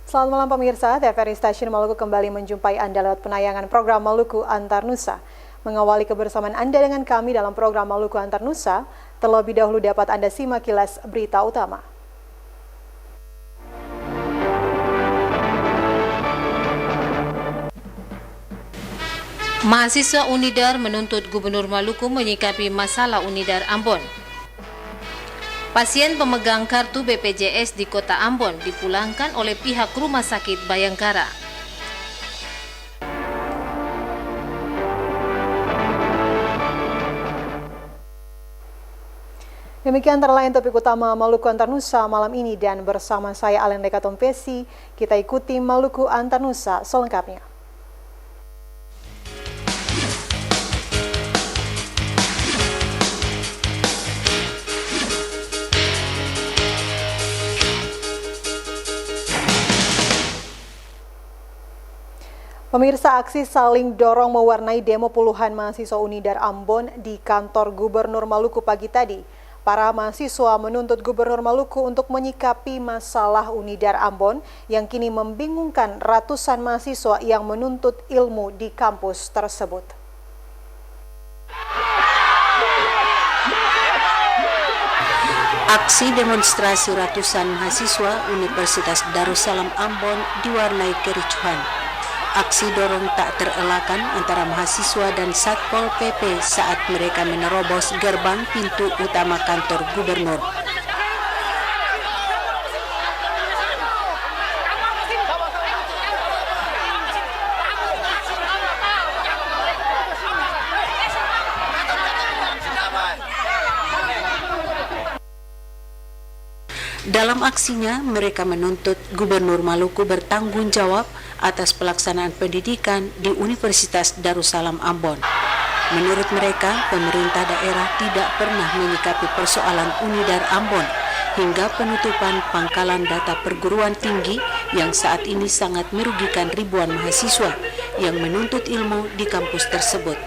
Selamat malam pemirsa, TVRI Stasiun Maluku kembali menjumpai Anda lewat penayangan program Maluku Antar Nusa. Mengawali kebersamaan Anda dengan kami dalam program Maluku Antar Nusa, terlebih dahulu dapat Anda simak kilas berita utama. Mahasiswa Unidar menuntut Gubernur Maluku menyikapi masalah Unidar Ambon. Pasien pemegang kartu BPJS di Kota Ambon dipulangkan oleh pihak Rumah Sakit Bayangkara. Demikian antara lain topik utama Maluku Antar Nusa malam ini, dan bersama saya Alen Deka Tompesi, kita ikuti Maluku Antar Nusa selengkapnya. Pemirsa, aksi saling dorong mewarnai demo puluhan mahasiswa Unidar Ambon di kantor Gubernur Maluku pagi tadi. Para mahasiswa menuntut Gubernur Maluku untuk menyikapi masalah Unidar Ambon yang kini membingungkan ratusan mahasiswa yang menuntut ilmu di kampus tersebut. Aksi demonstrasi ratusan mahasiswa Universitas Darussalam Ambon diwarnai kericuhan. Aksi dorong tak terelakkan antara mahasiswa dan Satpol PP saat mereka menerobos gerbang pintu utama kantor gubernur. Dalam aksinya, mereka menuntut Gubernur Maluku bertanggung jawab atas pelaksanaan pendidikan di Universitas Darussalam Ambon. Menurut mereka, pemerintah daerah tidak pernah menyikapi persoalan Unidar Ambon hingga penutupan pangkalan data perguruan tinggi yang saat ini sangat merugikan ribuan mahasiswa yang menuntut ilmu di kampus tersebut.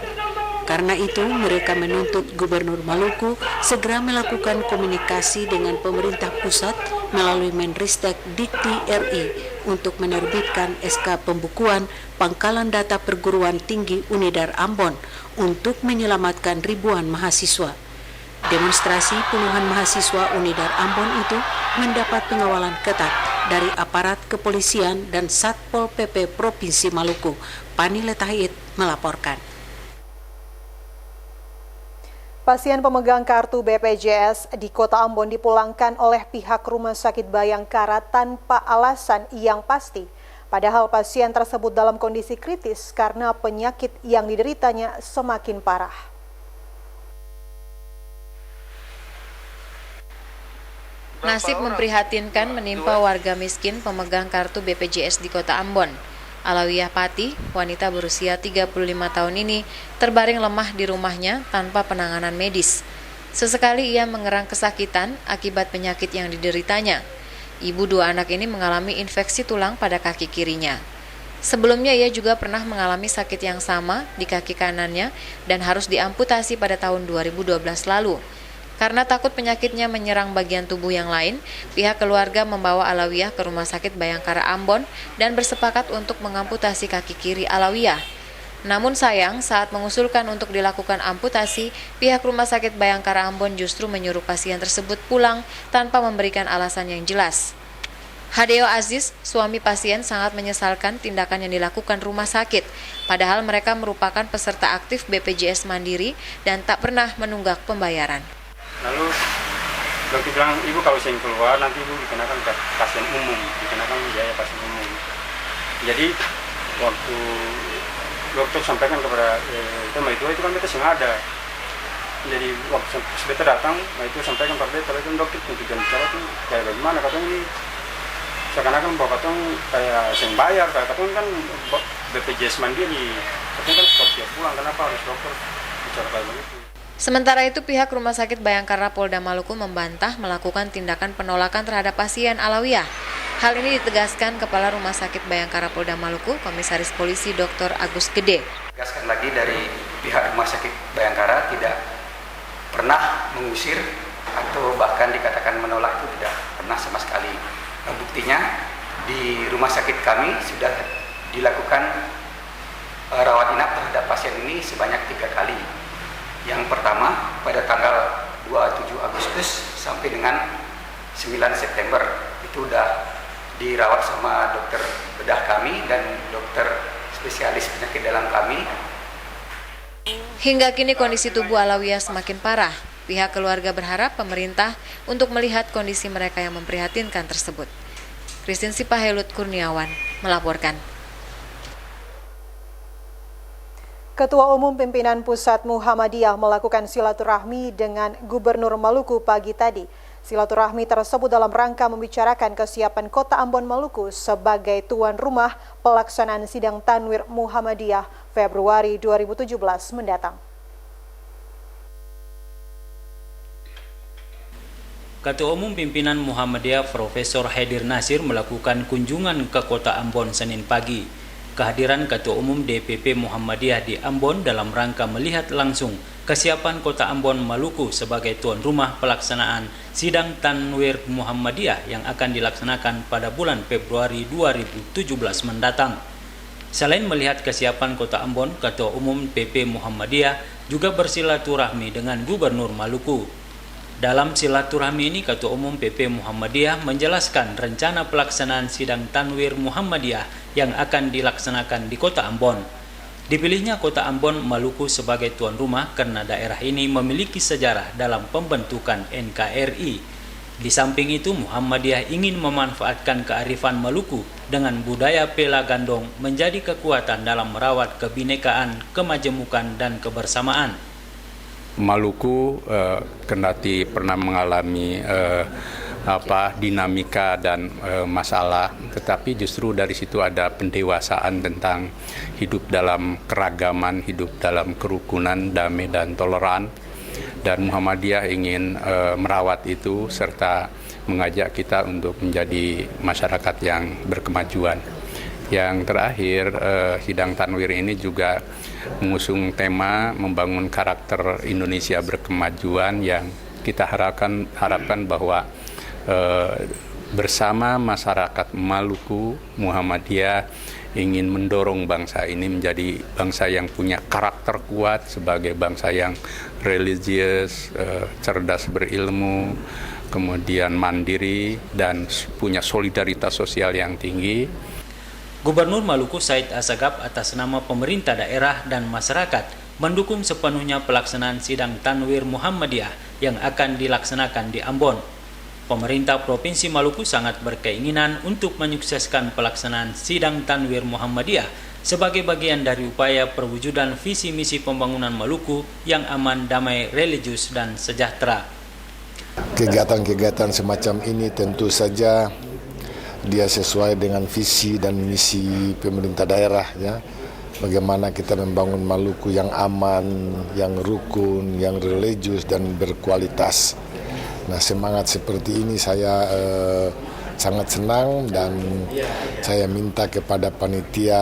Karena itu, mereka menuntut Gubernur Maluku segera melakukan komunikasi dengan pemerintah pusat melalui Menristek Dikti RI untuk menerbitkan SK pembukuan pangkalan data perguruan tinggi Unidar Ambon untuk menyelamatkan ribuan mahasiswa. Demonstrasi puluhan mahasiswa Unidar Ambon itu mendapat pengawalan ketat dari aparat kepolisian dan Satpol PP Provinsi Maluku. Pani Letahit melaporkan. Pasien pemegang kartu BPJS di Kota Ambon dipulangkan oleh pihak Rumah Sakit Bayangkara tanpa alasan yang pasti. Padahal pasien tersebut dalam kondisi kritis karena penyakit yang dideritanya semakin parah. Nasib memprihatinkan menimpa warga miskin pemegang kartu BPJS di Kota Ambon. Alawiyah Pati, wanita berusia 35 tahun ini, terbaring lemah di rumahnya tanpa penanganan medis. Sesekali ia mengerang kesakitan akibat penyakit yang dideritanya. Ibu dua anak ini mengalami infeksi tulang pada kaki kirinya. Sebelumnya ia juga pernah mengalami sakit yang sama di kaki kanannya dan harus diamputasi pada tahun 2012 lalu. Karena takut penyakitnya menyerang bagian tubuh yang lain, pihak keluarga membawa Alawiyah ke Rumah Sakit Bayangkara Ambon dan bersepakat untuk mengamputasi kaki kiri Alawiyah. Namun sayang, saat mengusulkan untuk dilakukan amputasi, pihak Rumah Sakit Bayangkara Ambon justru menyuruh pasien tersebut pulang tanpa memberikan alasan yang jelas. Hadeo Aziz, suami pasien, sangat menyesalkan tindakan yang dilakukan rumah sakit, padahal mereka merupakan peserta aktif BPJS Mandiri dan tak pernah menunggak pembayaran. Lalu dokter bilang, ibu kalau saya keluar nanti ibu dikenakan ke pasien umum, dikenakan biaya pasien umum. Jadi waktu dokter sampaikan kepada teman itu kan beta yang ada. Jadi waktu beta datang, itu sampaikan pada beta, itu dokter tuntutan bicara itu kayak bagaimana, katanya ini seakan-akan bahwa katanya kayak yang bayar, katanya kan BPJS Mandiri, katanya kan setiap bulan, kenapa harus dokter bicara kayak begitu. Sementara itu, pihak Rumah Sakit Bayangkara Polda Maluku membantah melakukan tindakan penolakan terhadap pasien Alawiyah. Hal ini ditegaskan Kepala Rumah Sakit Bayangkara Polda Maluku, Komisaris Polisi Dr. Agus Gede. Tegaskan lagi dari pihak Rumah Sakit Bayangkara tidak pernah mengusir atau bahkan dikatakan menolak, itu tidak pernah sama sekali. Buktinya di rumah sakit kami sudah dilakukan rawat inap terhadap pasien ini sebanyak 3 kali. Yang pertama pada tanggal 27 Agustus sampai dengan 9 September itu sudah dirawat sama dokter bedah kami dan dokter spesialis penyakit dalam kami. Hingga kini kondisi tubuh Alawiyah semakin parah. Pihak keluarga berharap pemerintah untuk melihat kondisi mereka yang memprihatinkan tersebut. Christine Sipahelut Kurniawan melaporkan. Ketua Umum Pimpinan Pusat Muhammadiyah melakukan silaturahmi dengan Gubernur Maluku pagi tadi. Silaturahmi tersebut dalam rangka membicarakan kesiapan Kota Ambon Maluku sebagai tuan rumah pelaksanaan sidang Tanwir Muhammadiyah Februari 2017 mendatang. Ketua Umum Pimpinan Muhammadiyah Profesor Haidir Nasir melakukan kunjungan ke Kota Ambon Senin pagi. Kehadiran Ketua Umum DPP Muhammadiyah di Ambon dalam rangka melihat langsung kesiapan Kota Ambon Maluku sebagai tuan rumah pelaksanaan sidang Tanwir Muhammadiyah yang akan dilaksanakan pada bulan Februari 2017 mendatang. Selain melihat kesiapan Kota Ambon, Ketua Umum PP Muhammadiyah juga bersilaturahmi dengan Gubernur Maluku. Dalam silaturahmi ini, Ketua Umum PP Muhammadiyah menjelaskan rencana pelaksanaan sidang Tanwir Muhammadiyah yang akan dilaksanakan di Kota Ambon. Dipilihnya Kota Ambon Maluku sebagai tuan rumah karena daerah ini memiliki sejarah dalam pembentukan NKRI. Di samping itu, Muhammadiyah ingin memanfaatkan kearifan Maluku dengan budaya Pela Gandong menjadi kekuatan dalam merawat kebinekaan, kemajemukan, dan kebersamaan. Maluku kendati pernah mengalami dinamika dan masalah, tetapi justru dari situ ada pendewasaan tentang hidup dalam keragaman, hidup dalam kerukunan, damai dan toleran. Dan Muhammadiyah ingin merawat itu serta mengajak kita untuk menjadi masyarakat yang berkemajuan. Yang terakhir, sidang Tanwir ini juga mengusung tema membangun karakter Indonesia berkemajuan yang kita harapkan bahwa bersama masyarakat Maluku, Muhammadiyah ingin mendorong bangsa ini menjadi bangsa yang punya karakter kuat sebagai bangsa yang religius, cerdas berilmu, kemudian mandiri dan punya solidaritas sosial yang tinggi. Gubernur Maluku Said Assegaf atas nama pemerintah daerah dan masyarakat mendukung sepenuhnya pelaksanaan sidang Tanwir Muhammadiyah yang akan dilaksanakan di Ambon. Pemerintah Provinsi Maluku sangat berkeinginan untuk menyukseskan pelaksanaan sidang Tanwir Muhammadiyah sebagai bagian dari upaya perwujudan visi misi pembangunan Maluku yang aman, damai, religius, dan sejahtera. Kegiatan-kegiatan semacam ini tentu saja dia sesuai dengan visi dan misi pemerintah daerah, ya. Bagaimana kita membangun Maluku yang aman, yang rukun, yang religius dan berkualitas. Nah, semangat seperti ini saya sangat senang dan saya minta kepada panitia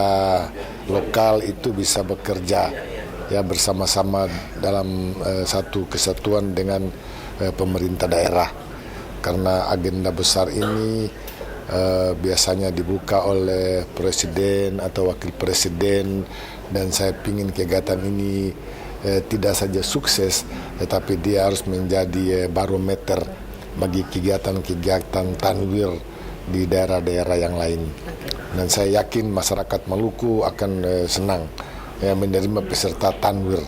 lokal itu bisa bekerja ya bersama-sama dalam satu kesatuan dengan pemerintah daerah. Karena agenda besar ini biasanya dibuka oleh presiden atau wakil presiden, dan saya ingin kegiatan ini tidak saja sukses, tetapi dia harus menjadi barometer bagi kegiatan-kegiatan Tanwir di daerah-daerah yang lain. Dan saya yakin masyarakat Maluku akan senang menerima peserta Tanwir.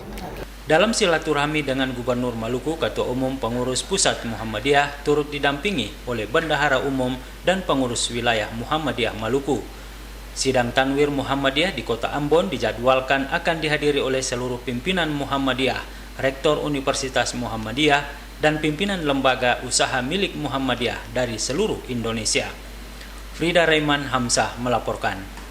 Dalam silaturahmi dengan Gubernur Maluku, Ketua Umum Pengurus Pusat Muhammadiyah turut didampingi oleh Bendahara Umum dan Pengurus Wilayah Muhammadiyah Maluku. Sidang Tanwir Muhammadiyah di Kota Ambon dijadwalkan akan dihadiri oleh seluruh pimpinan Muhammadiyah, Rektor Universitas Muhammadiyah, dan pimpinan lembaga usaha milik Muhammadiyah dari seluruh Indonesia. Frida Raiman Hamzah melaporkan.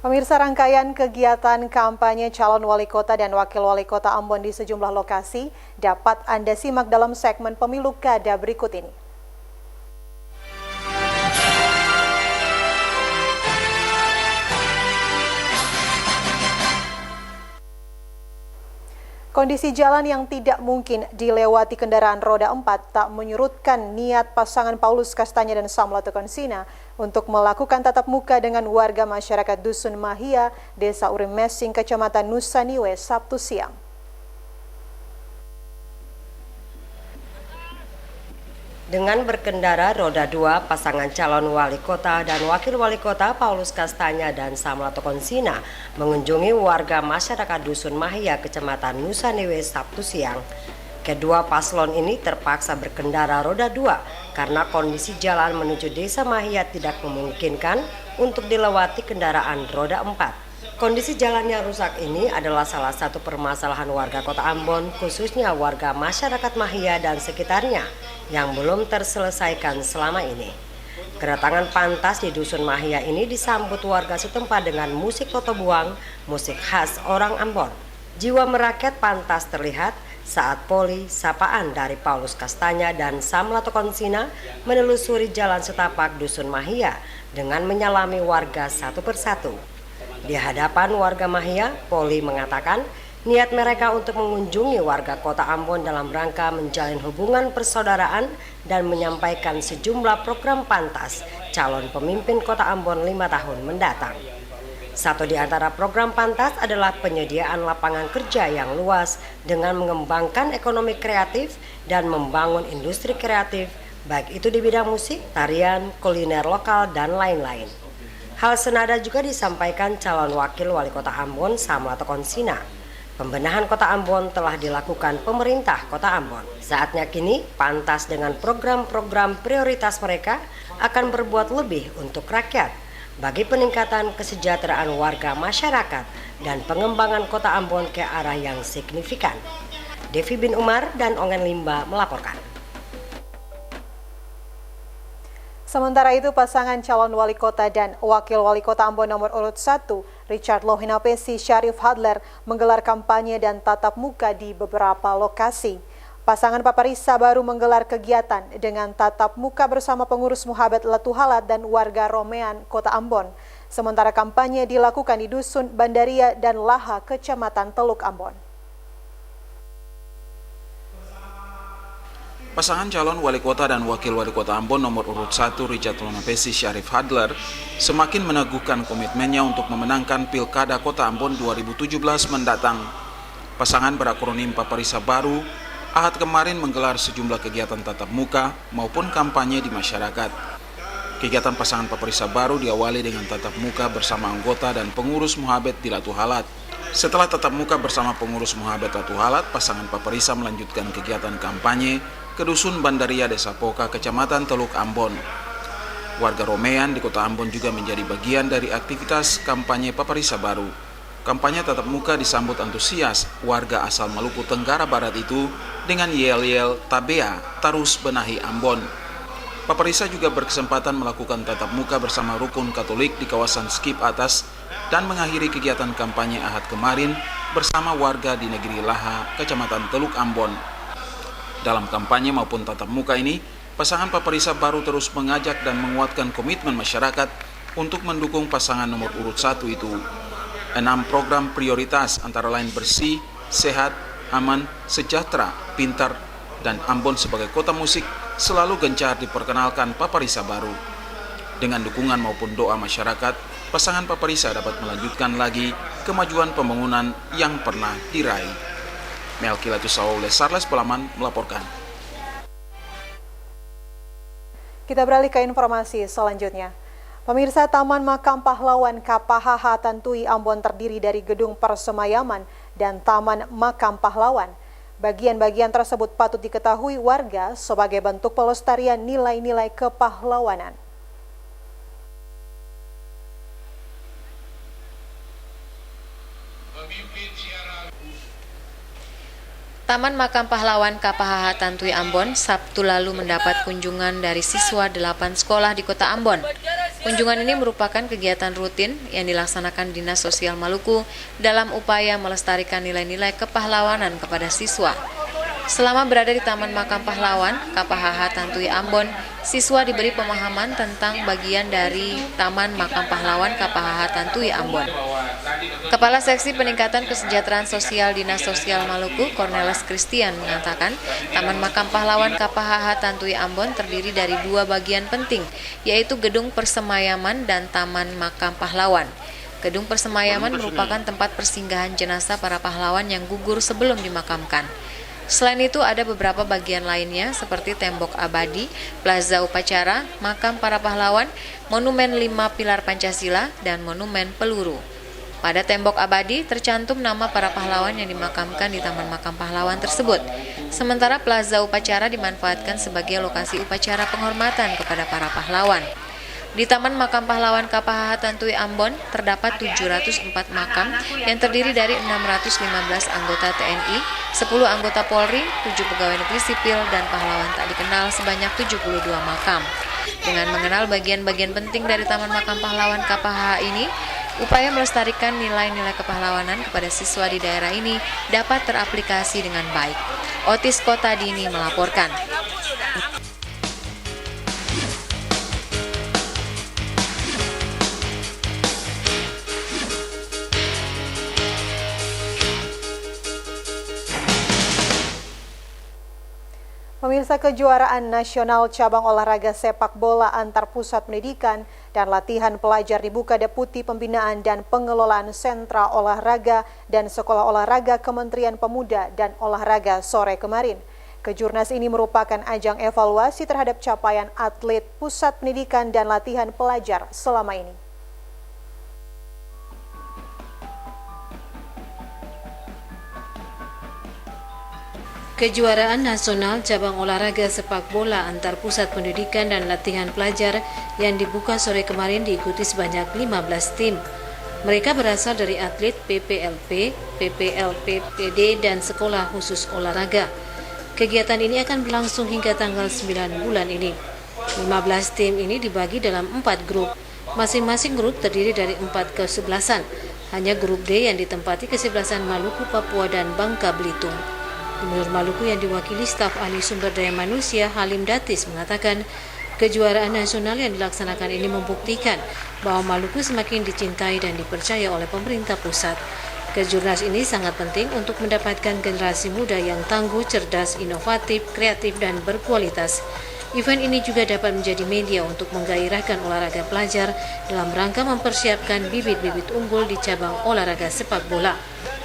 Pemirsa, rangkaian kegiatan kampanye calon wali kota dan wakil wali kota Ambon di sejumlah lokasi dapat Anda simak dalam segmen Pemilu Kada berikut ini. Kondisi jalan yang tidak mungkin dilewati kendaraan roda 4 tak menyurutkan niat pasangan Paulus Kastanya dan Samlato Konsina untuk melakukan tatap muka dengan warga masyarakat Dusun Mahia, Desa Urim Mesing, Kecamatan Nusa Niue, Sabtu siang. Dengan berkendara roda 2, pasangan calon wali kota dan wakil wali kota Paulus Kastanya dan Samlato Konsina mengunjungi warga masyarakat Dusun Mahia, Kecamatan Nusa Niue, Sabtu siang. Kedua paslon ini terpaksa berkendara roda 2 karena kondisi jalan menuju Desa Mahia tidak memungkinkan untuk dilewati kendaraan roda 4. Kondisi jalan yang rusak ini adalah salah satu permasalahan warga Kota Ambon, khususnya warga masyarakat Mahia dan sekitarnya yang belum terselesaikan selama ini. Kedatangan Pantas di Dusun Mahia ini disambut warga setempat dengan musik toto buang, musik khas orang Ambon. Jiwa merakyat Pantas terlihat saat poli sapaan dari Paulus Kastanya dan Samlato Konsina menelusuri jalan setapak Dusun Mahia dengan menyalami warga satu persatu. Di hadapan warga Mahia, Poli mengatakan niat mereka untuk mengunjungi warga Kota Ambon dalam rangka menjalin hubungan persaudaraan dan menyampaikan sejumlah program Pantas calon pemimpin Kota Ambon 5 tahun mendatang. Satu di antara program Pantas adalah penyediaan lapangan kerja yang luas dengan mengembangkan ekonomi kreatif dan membangun industri kreatif, baik itu di bidang musik, tarian, kuliner lokal, dan lain-lain. Hal senada juga disampaikan calon wakil wali kota Ambon, Samlato Konsina. Pembenahan kota Ambon telah dilakukan pemerintah kota Ambon. Saatnya kini Pantas dengan program-program prioritas mereka akan berbuat lebih untuk rakyat bagi peningkatan kesejahteraan warga masyarakat dan pengembangan kota Ambon ke arah yang signifikan. Devi bin Umar dan Ongen Limba melaporkan. Sementara itu, pasangan calon wali kota dan wakil wali kota Ambon nomor urut 1, Richard Lohinapesi Syarif Hadler, menggelar kampanye dan tatap muka di beberapa lokasi. Pasangan Paparisa baru menggelar kegiatan dengan tatap muka bersama pengurus Muhabat Latuhalat dan warga Romean, Kota Ambon. Sementara kampanye dilakukan di Dusun Bandaria dan Laha, Kecamatan Teluk Ambon. Pasangan calon wali kota dan wakil wali kota Ambon nomor urut 1 Richard Lohinapesi Syarif Hadler semakin meneguhkan komitmennya untuk memenangkan Pilkada Kota Ambon 2017 mendatang. Pasangan berakronim Paparisa Baru Ahad kemarin menggelar sejumlah kegiatan tatap muka maupun kampanye di masyarakat. Kegiatan pasangan Paparisa Baru diawali dengan tatap muka bersama anggota dan pengurus Muhabet di Latuhalat. Setelah tatap muka bersama pengurus Muhabet Latuhalat, pasangan Paparisa melanjutkan kegiatan kampanye ke Dusun Bandaria Desa Poka, Kecamatan Teluk Ambon. Warga Romean di Kota Ambon juga menjadi bagian dari aktivitas kampanye Paparisa Baru. Kampanye tatap muka disambut antusias warga asal Maluku Tenggara Barat itu dengan yel-yel Tabea Tarus Benahi Ambon. Paparisa juga berkesempatan melakukan tatap muka bersama rukun Katolik di kawasan Skip Atas dan mengakhiri kegiatan kampanye Ahad kemarin bersama warga di Negeri Laha, Kecamatan Teluk Ambon. Dalam kampanye maupun tatap muka ini, pasangan Paparisa Baru terus mengajak dan menguatkan komitmen masyarakat untuk mendukung pasangan nomor urut 1 itu. 6 program prioritas antara lain bersih, sehat, aman, sejahtera, pintar, dan Ambon sebagai kota musik selalu gencar diperkenalkan Paparisa Baru. Dengan dukungan maupun doa masyarakat, pasangan Paparisa dapat melanjutkan lagi kemajuan pembangunan yang pernah diraih. Melki Latusau Lesarles Pelaman melaporkan. Kita beralih ke informasi selanjutnya. Pemirsa, Taman Makam Pahlawan KPHH Tantui Ambon terdiri dari gedung persemayaman dan Taman Makam Pahlawan. Bagian-bagian tersebut patut diketahui warga sebagai bentuk pelestarian nilai-nilai kepahlawanan. Taman Makam Pahlawan KPHH Tantui Ambon Sabtu lalu mendapat kunjungan dari siswa 8 sekolah di Kota Ambon. Kunjungan ini merupakan kegiatan rutin yang dilaksanakan Dinas Sosial Maluku dalam upaya melestarikan nilai-nilai kepahlawanan kepada siswa. Selama berada di Taman Makam Pahlawan, KPHH Tantui Ambon, siswa diberi pemahaman tentang bagian dari Taman Makam Pahlawan KPHH Tantui Ambon. Kepala Seksi Peningkatan Kesejahteraan Sosial Dinas Sosial Maluku, Cornelis Christian, mengatakan Taman Makam Pahlawan KPHH Tantui Ambon terdiri dari 2 bagian penting, yaitu Gedung Persemayaman dan Taman Makam Pahlawan. Gedung Persemayaman merupakan tempat persinggahan jenazah para pahlawan yang gugur sebelum dimakamkan. Selain itu ada beberapa bagian lainnya seperti tembok abadi, plaza upacara, makam para pahlawan, monumen 5 pilar Pancasila, dan monumen peluru. Pada tembok abadi tercantum nama para pahlawan yang dimakamkan di Taman Makam Pahlawan tersebut. Sementara plaza upacara dimanfaatkan sebagai lokasi upacara penghormatan kepada para pahlawan. Di Taman Makam Pahlawan KPHH Tantui Ambon terdapat 704 makam yang terdiri dari 615 anggota TNI, 10 anggota Polri, 7 pegawai negeri sipil, dan pahlawan tak dikenal sebanyak 72 makam. Dengan mengenal bagian-bagian penting dari Taman Makam Pahlawan KPHH ini, upaya melestarikan nilai-nilai kepahlawanan kepada siswa di daerah ini dapat teraplikasi dengan baik. Otis Kotadini melaporkan. Pemirsa, kejuaraan nasional cabang olahraga sepak bola antar pusat pendidikan dan latihan pelajar dibuka Deputi Pembinaan dan Pengelolaan Sentra Olahraga dan Sekolah Olahraga Kementerian Pemuda dan Olahraga sore kemarin. Kejurnas ini merupakan ajang evaluasi terhadap capaian atlet pusat pendidikan dan latihan pelajar selama ini. Kejuaraan nasional cabang olahraga sepak bola antar pusat pendidikan dan latihan pelajar yang dibuka sore kemarin diikuti sebanyak 15 tim. Mereka berasal dari atlet PPLP, PPLPPD, dan sekolah khusus olahraga. Kegiatan ini akan berlangsung hingga tanggal 9 bulan ini. 15 tim ini dibagi dalam 4 grup. Masing-masing grup terdiri dari 4 kesebelasan. Hanya grup D yang ditempati kesebelasan Maluku, Papua, dan Bangka Belitung. Gubernur Maluku yang diwakili staf ahli sumber daya manusia Halim Datis mengatakan kejuaraan nasional yang dilaksanakan ini membuktikan bahwa Maluku semakin dicintai dan dipercaya oleh pemerintah pusat. Kejurnas ini sangat penting untuk mendapatkan generasi muda yang tangguh, cerdas, inovatif, kreatif, dan berkualitas. Event ini juga dapat menjadi media untuk menggairahkan olahraga pelajar dalam rangka mempersiapkan bibit-bibit unggul di cabang olahraga sepak bola.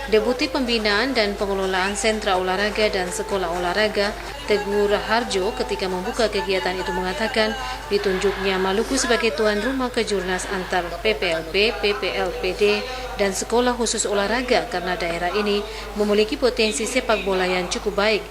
Deputi Pembinaan dan Pengelolaan Sentra Olahraga dan Sekolah Olahraga, Teguh Raharjo, ketika membuka kegiatan itu mengatakan ditunjuknya Maluku sebagai tuan rumah kejurnas antar PPLP, PPLPD, dan Sekolah Khusus Olahraga karena daerah ini memiliki potensi sepak bola yang cukup baik.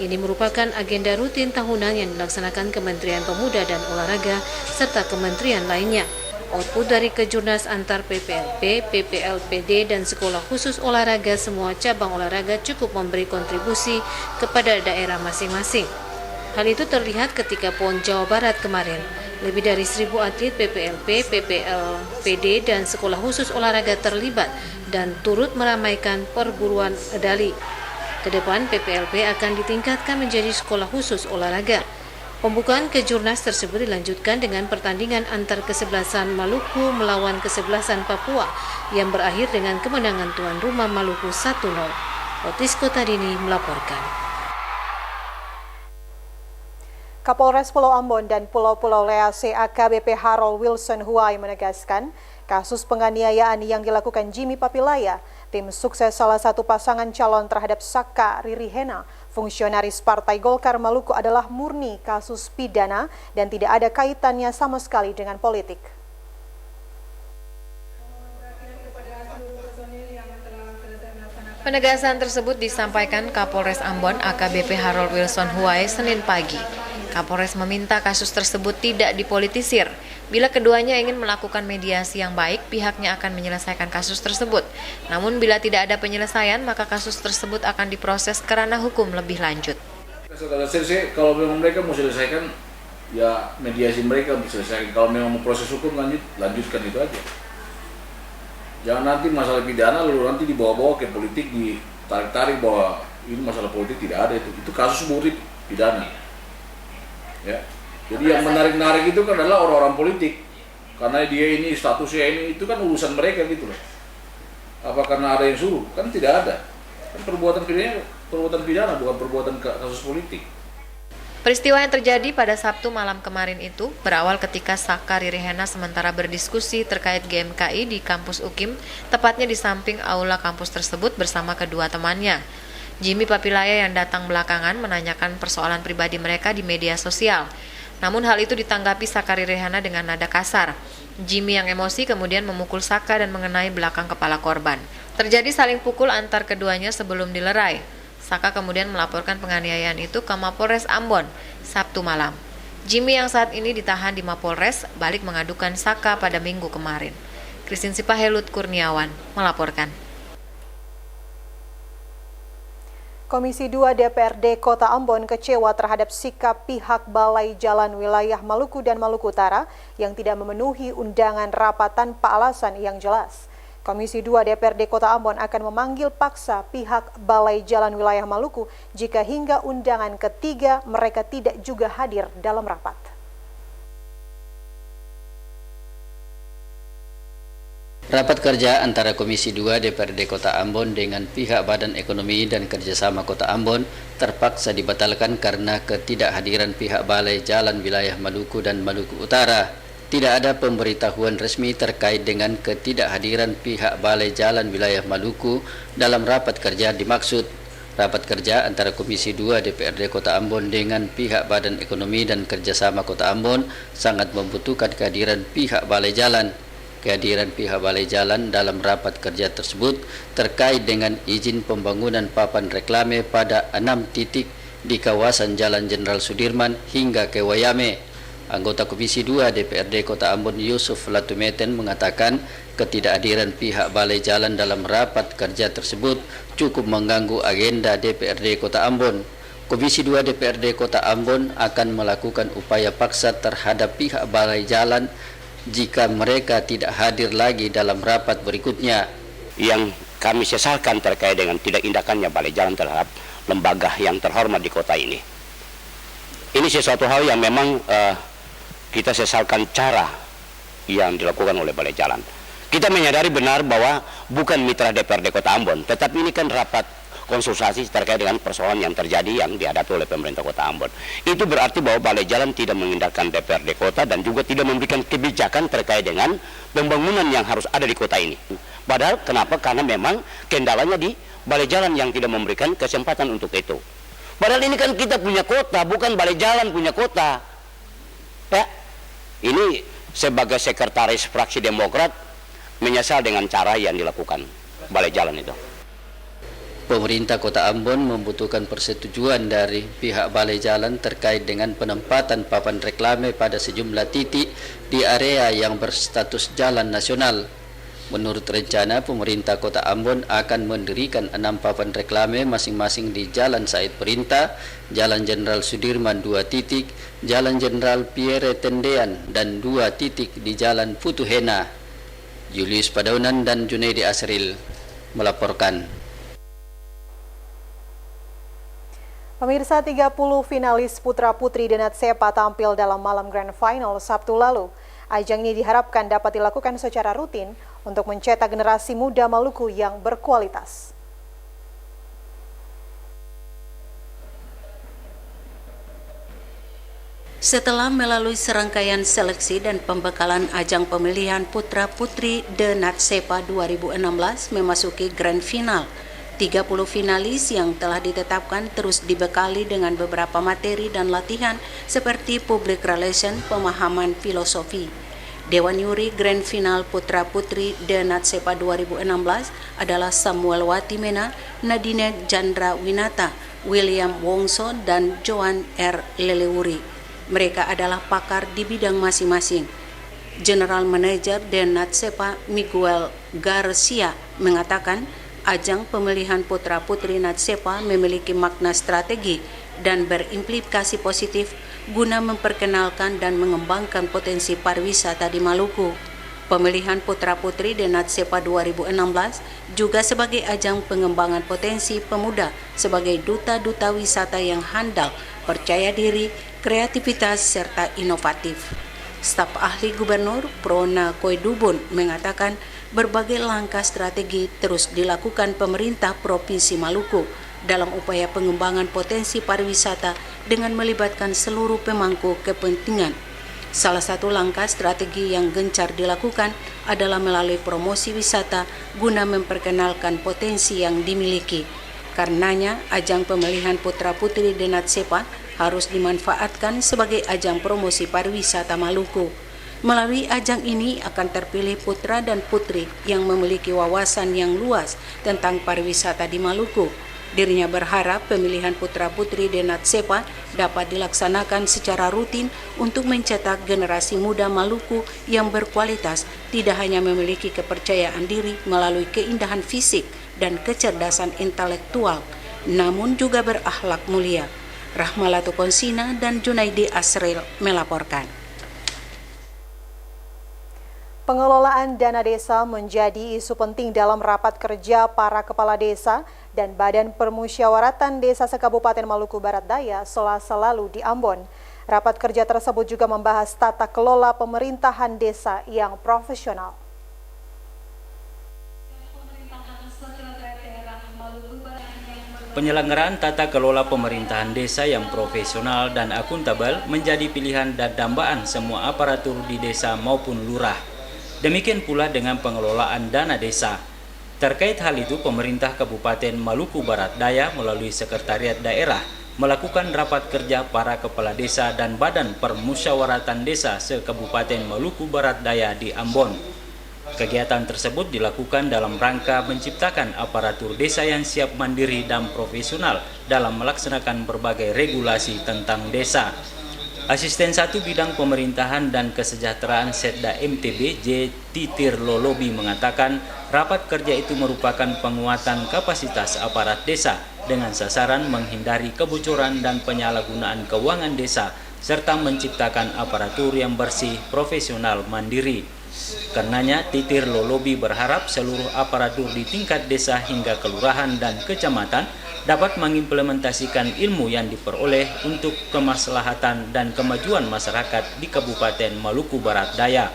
Ini merupakan agenda rutin tahunan yang dilaksanakan Kementerian Pemuda dan Olahraga serta kementerian lainnya. Output dari kejurnas antar PPLP, PPLPD, dan Sekolah Khusus Olahraga semua cabang olahraga cukup memberi kontribusi kepada daerah masing-masing. Hal itu terlihat ketika PON Jawa Barat kemarin. Lebih dari 1.000 atlet PPLP, PPLPD, dan Sekolah Khusus Olahraga terlibat dan turut meramaikan perburuan medali. Kedepan PPLP akan ditingkatkan menjadi Sekolah Khusus Olahraga. Pembukaan kejurnas tersebut dilanjutkan dengan pertandingan antar kesebelasan Maluku melawan kesebelasan Papua yang berakhir dengan kemenangan tuan rumah Maluku 1-0. Otis Kotadini melaporkan. Kapolres Pulau Ambon dan Pulau-Pulau Lease AKBP Harold Wilson Huai menegaskan kasus penganiayaan yang dilakukan Jimmy Papilaya, tim sukses salah satu pasangan calon terhadap Saka Riri Hena, fungsionaris Partai Golkar Maluku adalah murni kasus pidana dan tidak ada kaitannya sama sekali dengan politik. Penegasan tersebut disampaikan Kapolres Ambon AKBP Harold Wilson Huai Senin pagi. Kapolres meminta kasus tersebut tidak dipolitisir. Bila keduanya ingin melakukan mediasi yang baik, pihaknya akan menyelesaikan kasus tersebut. Namun bila tidak ada penyelesaian, maka kasus tersebut akan diproses ke ranah hukum lebih lanjut. Kalau memang mereka mau selesaikan, ya mediasi mereka bisa selesaikan. Kalau memang mau proses hukum lanjutkan itu aja. Jangan nanti masalah pidana lalu nanti dibawa-bawa ke politik, ditarik-tarik bahwa ini masalah politik tidak ada itu kasus murni pidana. Ya. Jadi yang menarik-narik itu kan adalah orang-orang politik, karena dia ini statusnya ini itu kan urusan mereka gitu loh. Apa karena ada yang suruh? Kan tidak ada. Kan perbuatan pidana bukan perbuatan kasus politik. Peristiwa yang terjadi pada Sabtu malam kemarin itu berawal ketika Saka Ririhena sementara berdiskusi terkait GMKI di kampus UKIM, tepatnya di samping aula kampus tersebut bersama kedua temannya. Jimmy Papilaya yang datang belakangan menanyakan persoalan pribadi mereka di media sosial. Namun hal itu ditanggapi Saka Ririhena dengan nada kasar. Jimmy yang emosi kemudian memukul Saka dan mengenai belakang kepala korban. Terjadi saling pukul antar keduanya sebelum dilerai. Saka kemudian melaporkan penganiayaan itu ke Mapolres Ambon Sabtu malam. Jimmy yang saat ini ditahan di Mapolres balik mengadukan Saka pada Minggu kemarin. Christine Sipahelut Kurniawan melaporkan. Komisi 2 DPRD Kota Ambon kecewa terhadap sikap pihak Balai Jalan Wilayah Maluku dan Maluku Utara yang tidak memenuhi undangan rapat tanpa alasan yang jelas. Komisi 2 DPRD Kota Ambon akan memanggil paksa pihak Balai Jalan Wilayah Maluku jika hingga undangan ketiga mereka tidak juga hadir dalam rapat. Rapat kerja antara Komisi 2 DPRD Kota Ambon dengan pihak Badan Ekonomi dan Kerjasama Kota Ambon terpaksa dibatalkan karena ketidakhadiran pihak Balai Jalan Wilayah Maluku dan Maluku Utara. Tidak ada pemberitahuan resmi terkait dengan ketidakhadiran pihak Balai Jalan Wilayah Maluku dalam rapat kerja dimaksud. Rapat kerja antara Komisi 2 DPRD Kota Ambon dengan pihak Badan Ekonomi dan Kerjasama Kota Ambon sangat membutuhkan kehadiran pihak Balai Jalan. Kehadiran pihak Balai Jalan dalam rapat kerja tersebut terkait dengan izin pembangunan papan reklame pada 6 titik di kawasan Jalan Jenderal Sudirman hingga ke Wayame. Anggota Komisi 2 DPRD Kota Ambon Yusuf Latumeten mengatakan ketidakhadiran pihak Balai Jalan dalam rapat kerja tersebut cukup mengganggu agenda DPRD Kota Ambon. Komisi 2 DPRD Kota Ambon akan melakukan upaya paksa terhadap pihak Balai Jalan jika mereka tidak hadir lagi dalam rapat berikutnya. Yang kami sesalkan terkait dengan tidak tindakannya Balai Jalan terhadap lembaga yang terhormat di kota ini. Ini sesuatu hal yang memang kita sesalkan cara yang dilakukan oleh Balai Jalan. Kita menyadari benar bahwa bukan mitra DPRD Kota Ambon, tetapi ini kan rapat konsultasi terkait dengan persoalan yang terjadi yang dihadapi oleh pemerintah Kota Ambon. Itu berarti bahwa Balai Jalan tidak mengindahkan DPRD Kota dan juga tidak memberikan kebijakan terkait dengan pembangunan yang harus ada di kota ini. Padahal kenapa? Karena memang kendalanya di Balai Jalan yang tidak memberikan kesempatan untuk itu. Padahal ini kan kita punya kota, bukan Balai Jalan punya kota. Ya, ini sebagai sekretaris fraksi Demokrat menyesal dengan cara yang dilakukan Balai Jalan itu. Pemerintah Kota Ambon membutuhkan persetujuan dari pihak Balai Jalan terkait dengan penempatan papan reklame pada sejumlah titik di area yang berstatus jalan nasional. Menurut rencana, pemerintah Kota Ambon akan mendirikan 6 papan reklame masing-masing di Jalan Said Perintah, Jalan Jenderal Sudirman 2 titik, Jalan Jenderal Pierre Tendean, dan 2 titik di Jalan Putuhena. Julius Padaunan dan Junaidi Asril melaporkan. Pemirsa, 30 finalis putra-putri Denat Sepa tampil dalam malam Grand Final Sabtu lalu. Ajang ini diharapkan dapat dilakukan secara rutin untuk mencetak generasi muda Maluku yang berkualitas. Setelah melalui serangkaian seleksi dan pembekalan ajang pemilihan putra-putri Denat Sepa 2016 memasuki Grand Final, 30 finalis yang telah ditetapkan terus dibekali dengan beberapa materi dan latihan seperti public relation, pemahaman filosofi. Dewan Juri Grand Final Putra-Putri Denat Sepa 2016 adalah Samuel Watimena, Nadine Jandra Winata, William Wongso, dan Joan R. Lelewuri. Mereka adalah pakar di bidang masing-masing. General Manager Denat Sepa Miguel Garcia mengatakan ajang pemilihan putra-putri Denat Sepa memiliki makna strategi dan berimplikasi positif guna memperkenalkan dan mengembangkan potensi pariwisata di Maluku. Pemilihan putra-putri Denat Sepa 2016 juga sebagai ajang pengembangan potensi pemuda sebagai duta-duta wisata yang handal, percaya diri, kreativitas, serta inovatif. Staf ahli Gubernur Prona Koedubun mengatakan berbagai langkah strategi terus dilakukan pemerintah Provinsi Maluku dalam upaya pengembangan potensi pariwisata dengan melibatkan seluruh pemangku kepentingan. Salah satu langkah strategi yang gencar dilakukan adalah melalui promosi wisata guna memperkenalkan potensi yang dimiliki. Karenanya, ajang pemilihan putra-putri Denat Sepa harus dimanfaatkan sebagai ajang promosi pariwisata Maluku. Melalui ajang ini akan terpilih putra dan putri yang memiliki wawasan yang luas tentang pariwisata di Maluku. Dirinya berharap pemilihan putra-putri Denat Sepa dapat dilaksanakan secara rutin untuk mencetak generasi muda Maluku yang berkualitas, tidak hanya memiliki kepercayaan diri melalui keindahan fisik dan kecerdasan intelektual, namun juga berakhlak mulia. Rahmalato Konsina dan Junaidi Asril melaporkan. Pengelolaan dana desa menjadi isu penting dalam rapat kerja para kepala desa dan Badan Permusyawaratan Desa se-Kabupaten Maluku Barat Daya Selasa lalu di Ambon. Rapat kerja tersebut juga membahas tata kelola pemerintahan desa yang profesional. Penyelenggaraan tata kelola pemerintahan desa yang profesional dan akuntabel menjadi pilihan dan dambaan semua aparatur di desa maupun lurah. Demikian pula dengan pengelolaan dana desa. Terkait hal itu, pemerintah Kabupaten Maluku Barat Daya melalui Sekretariat Daerah melakukan rapat kerja para kepala desa dan Badan Permusyawaratan Desa se-Kabupaten Maluku Barat Daya di Ambon. Kegiatan tersebut dilakukan dalam rangka menciptakan aparatur desa yang siap mandiri dan profesional dalam melaksanakan berbagai regulasi tentang desa. Asisten 1 Bidang Pemerintahan dan Kesejahteraan Setda MTB J. Titir Lolobi mengatakan rapat kerja itu merupakan penguatan kapasitas aparat desa dengan sasaran menghindari kebocoran dan penyalahgunaan keuangan desa serta menciptakan aparatur yang bersih, profesional, mandiri. Karenanya, Titir Lolobi berharap seluruh aparatur di tingkat desa hingga kelurahan dan kecamatan dapat mengimplementasikan ilmu yang diperoleh untuk kemaslahatan dan kemajuan masyarakat di Kabupaten Maluku Barat Daya.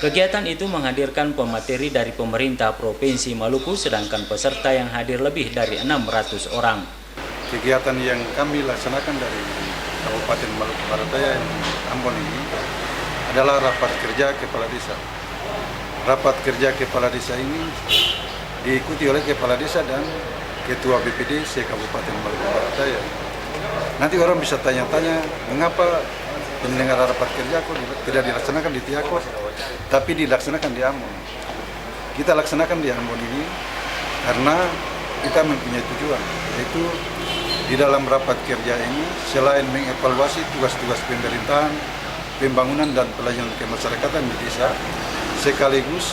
Kegiatan itu menghadirkan pemateri dari pemerintah Provinsi Maluku, sedangkan peserta yang hadir lebih dari 600 orang. Kegiatan yang kami laksanakan dari Kabupaten Maluku Barat Daya Ambon ini adalah rapat kerja kepala desa. Rapat kerja kepala desa ini diikuti oleh kepala desa dan Ketua BPD se-Kabupaten Maluku Barat Daya. Nanti orang bisa tanya-tanya mengapa penyelenggaraan rapat kerja kok tidak dilaksanakan di Tiako, tapi dilaksanakan di Ambon. Kita laksanakan di Ambon ini karena kita mempunyai tujuan, yaitu di dalam rapat kerja ini selain mengevaluasi tugas-tugas pemerintahan, pembangunan dan pelayanan kemasyarakatan di desa, sekaligus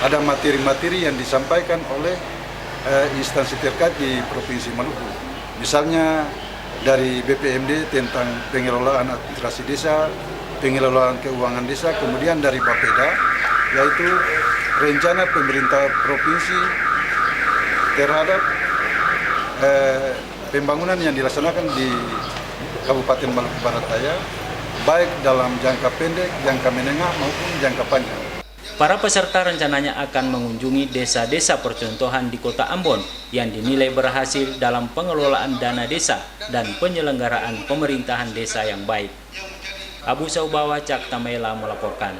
ada materi-materi yang disampaikan oleh instansi terkait di Provinsi Maluku. Misalnya dari BPMD tentang pengelolaan administrasi desa, pengelolaan keuangan desa, kemudian dari Bapeda yaitu rencana pemerintah provinsi terhadap pembangunan yang dilaksanakan di Kabupaten Maluku Barat Daya, baik dalam jangka pendek, jangka menengah maupun jangka panjang. Para peserta rencananya akan mengunjungi desa-desa percontohan di Kota Ambon yang dinilai berhasil dalam pengelolaan dana desa dan penyelenggaraan pemerintahan desa yang baik. Abu Saubawa Cak Tamela melaporkan.